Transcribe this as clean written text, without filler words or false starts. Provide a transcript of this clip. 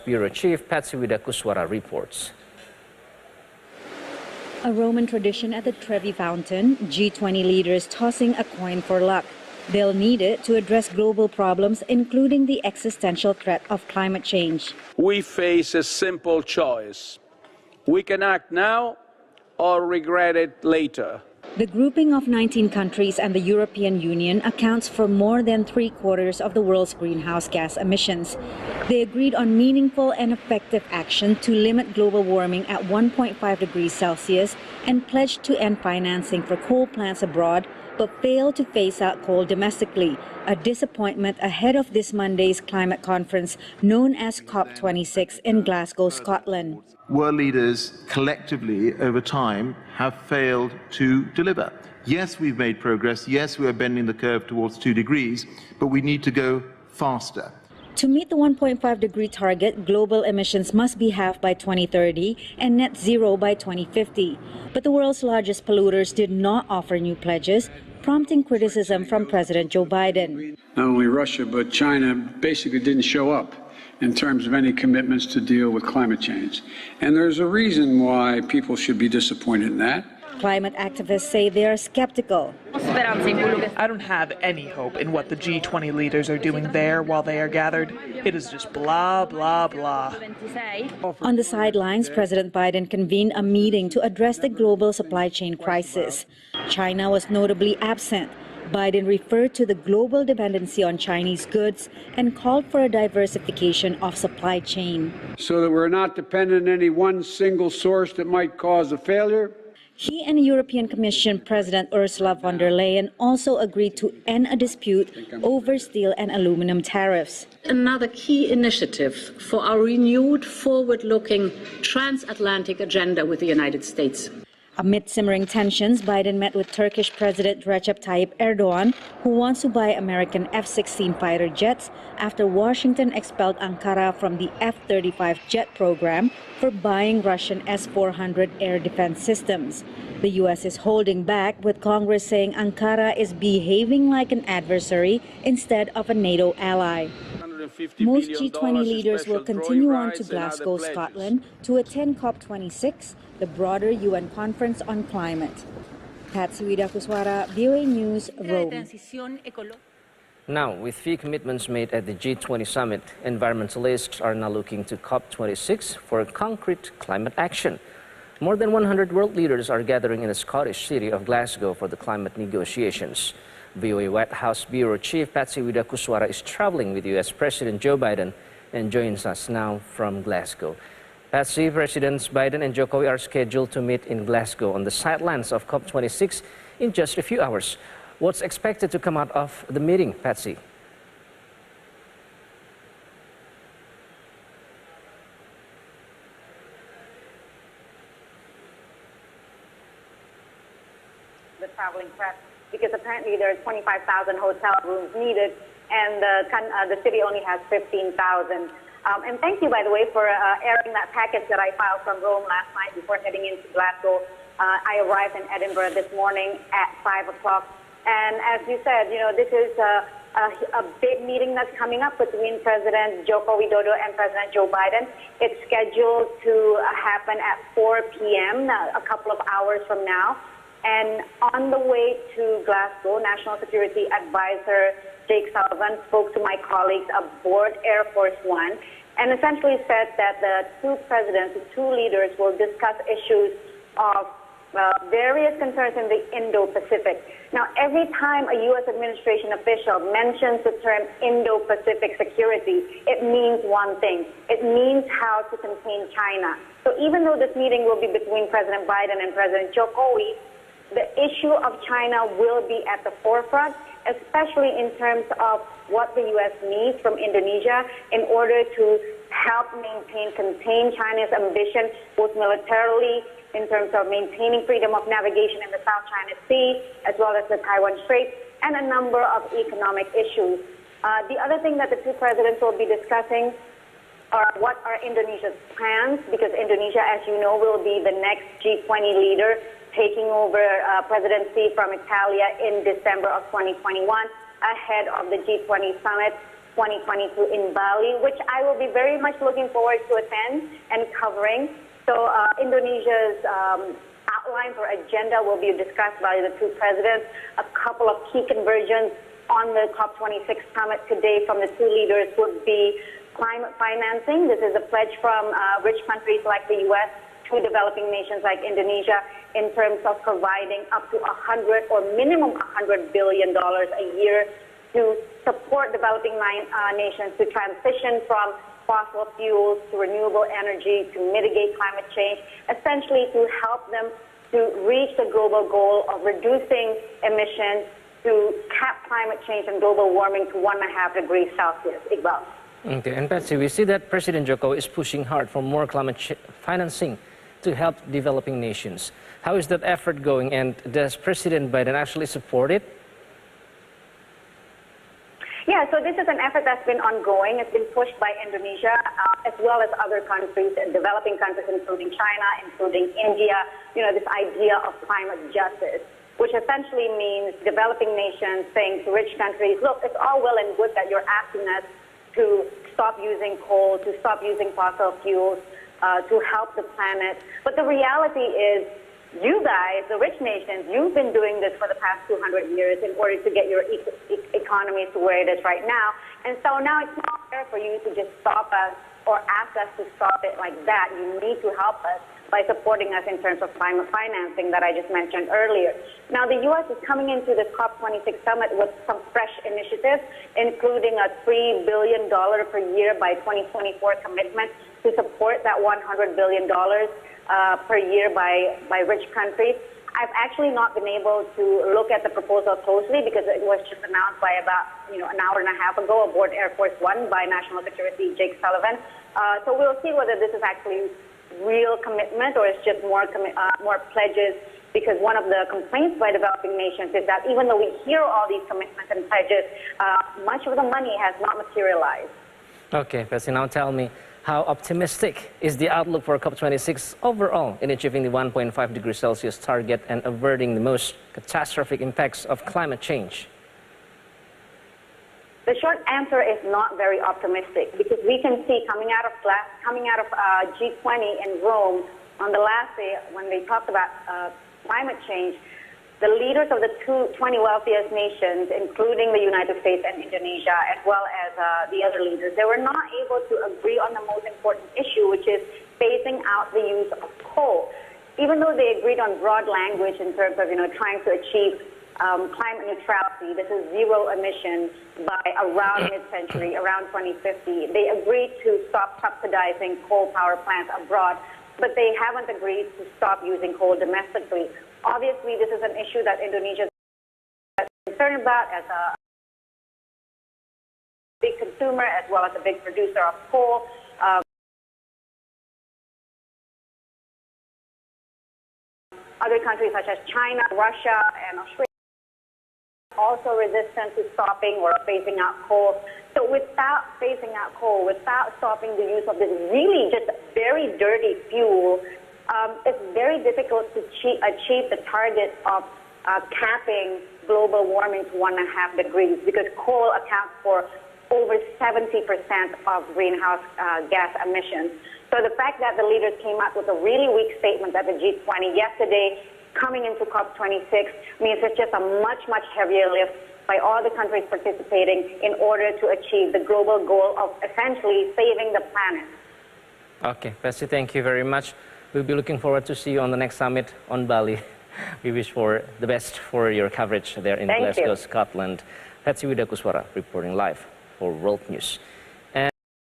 Bureau Chief Patsy Widakuswara reports. A Roman tradition at the Trevi Fountain, G20 leaders tossing a coin for luck. They'll need it to address global problems, including the existential threat of climate change. We face a simple choice. We can act now or regret it later. The grouping of 19 countries and the European Union accounts for more than 3/4 of the world's greenhouse gas emissions. They agreed on meaningful and effective action to limit global warming at 1.5 degrees Celsius and pledged to end financing for coal plants abroad, but failed to phase out coal domestically, a disappointment ahead of this Monday's climate conference known as COP26 in Glasgow, Scotland. World leaders collectively over time have failed to deliver. Yes, we've made progress. Yes, we are bending the curve towards 2 degrees, but we need to go faster. To meet the 1.5-degree target, global emissions must be halved by 2030 and net zero by 2050. But the world's largest polluters did not offer new pledges, prompting criticism from President Joe Biden. Not only Russia, but China basically didn't show up in terms of any commitments to deal with climate change. And there's a reason why people should be disappointed in that. Climate activists say they are skeptical. I don't have any hope in what the G20 leaders are doing there while they are gathered. It is just blah, blah, blah. On the sidelines, President Biden convened a meeting to address the global supply chain crisis. China was notably absent. Biden referred to the global dependency on Chinese goods and called for a diversification of supply chain. So that we're not dependent on any one single source that might cause a failure. He and European Commission President Ursula von der Leyen also agreed to end a dispute over steel and aluminum tariffs. Another key initiative for our renewed, forward-looking transatlantic agenda with the United States. Amid simmering tensions, Biden met with Turkish President Recep Tayyip Erdogan, who wants to buy American F-16 fighter jets after Washington expelled Ankara from the F-35 jet program for buying Russian S-400 air defense systems. The U.S. is holding back, with Congress saying Ankara is behaving like an adversary instead of a NATO ally. Most G20 leaders will continue on to Glasgow, Scotland, to attend COP26, the broader UN conference on climate. Patsy Widakuswara, VOA News, Rome. Now, with few commitments made at the G20 summit, environmentalists are now looking to COP26 for concrete climate action. More than 100 world leaders are gathering in the Scottish city of Glasgow for the climate negotiations. VOA White House Bureau Chief Patsy Widakuswara is traveling with U.S. President Joe Biden and joins us now from Glasgow. Patsy, Presidents Biden and Jokowi are scheduled to meet in Glasgow on the sidelines of COP26 in just a few hours. What's expected to come out of the meeting, Patsy? The traveling press, because apparently there are 25,000 hotel rooms needed, and the city only has 15,000. And thank you, by the way, for airing that package that I filed from Rome last night before heading into Glasgow. I arrived in Edinburgh this morning at 5 o'clock. And as you said, you know, this is a big meeting that's coming up between President Joko Widodo and President Joe Biden. It's scheduled to happen at 4 p.m., a couple of hours from now. And on the way to Glasgow, National Security Advisor Jake Sullivan spoke to my colleagues aboard Air Force One and essentially said that the two presidents, the two leaders, will discuss issues of various concerns in the Indo-Pacific. Now, every time a U.S. administration official mentions the term Indo-Pacific security, it means one thing. It means how to contain China. So even though this meeting will be between President Biden and President Jokowi, the issue of China will be at the forefront, especially in terms of what the U.S. needs from Indonesia in order to help contain China's ambition, both militarily, in terms of maintaining freedom of navigation in the South China Sea, as well as the Taiwan Strait, and a number of economic issues. The other thing that the two presidents will be discussing are what are Indonesia's plans, because Indonesia, as you know, will be the next G20 leader, taking over presidency from Italia in December of 2021, ahead of the G20 summit. 2022 in Bali, which I will be very much looking forward to attend and covering. So Indonesia's outlines or agenda will be discussed by the two presidents. A couple of key convergences on the COP26 summit today from the two leaders would be climate financing. This is a pledge from rich countries like the U.S. to developing nations like Indonesia in terms of providing up to 100 or minimum $100 billion a year to support developing nations to transition from fossil fuels to renewable energy to mitigate climate change, essentially to help them to reach the global goal of reducing emissions to cap climate change and global warming to 1.5 degrees Celsius. Iqbal. Okay, and Patsy, we see that President Joko is pushing hard for more climate financing to help developing nations. How is that effort going, and does President Biden actually support it? Yeah, so this is an effort that's been ongoing. It's been pushed by Indonesia as well as other countries, developing countries, including China, including India. You know, this idea of climate justice, which essentially means developing nations saying to rich countries, look, it's all well and good that you're asking us to stop using coal, to stop using fossil fuels, to help the planet. But the reality is, you guys, the rich nations, you've been doing this for the past 200 years in order to get your economies to where it is right now. And so now it's not fair for you to just stop us or ask us to stop it like that. You need to help us by supporting us in terms of climate financing that I just mentioned earlier. Now, the U.S. is coming into this COP26 summit with some fresh initiatives, including a $3 billion per year by 2024 commitment to support that $100 billion per year by rich countries. I've actually not been able to look at the proposal closely because it was just announced by about an hour and a half ago aboard Air Force One by National Security Jake Sullivan. So we'll see whether this is actually real commitment or it's just more pledges, because one of the complaints by developing nations is that even though we hear all these commitments and pledges, much of the money has not materialized. Okay, Patsy, now tell me, how optimistic is the outlook for COP26 overall in achieving the 1.5 degrees Celsius target and averting the most catastrophic impacts of climate change? The short answer is not very optimistic, because we can see coming out of G20 in Rome on the last day when they talked about climate change, the leaders of the 20 wealthiest nations, including the United States and Indonesia, as well as the other leaders, they were not able to agree on the most important issue, which is phasing out the use of coal. Even though they agreed on broad language in terms of trying to achieve climate neutrality, this is zero emission by around mid-century, around 2050. They agreed to stop subsidizing coal power plants abroad, but they haven't agreed to stop using coal domestically. Obviously, this is an issue that Indonesia is concerned about as a big consumer as well as a big producer of coal. Other countries such as China, Russia, and Australia also resistant to stopping or phasing out coal. So without phasing out coal, without stopping the use of this really just very dirty fuel, it's very difficult to achieve the target of capping global warming to 1.5 degrees, because coal accounts for over 70% of greenhouse gas emissions. So the fact that the leaders came up with a really weak statement at the G20 yesterday, coming into COP26, means it's just a much, much heavier lift by all the countries participating in order to achieve the global goal of essentially saving the planet. Okay, Patsy, thank you very much. We'll be looking forward to see you on the next summit on Bali. We wish for the best for your coverage there in Glasgow, Scotland. Patsy Widakuswara reporting live for World News.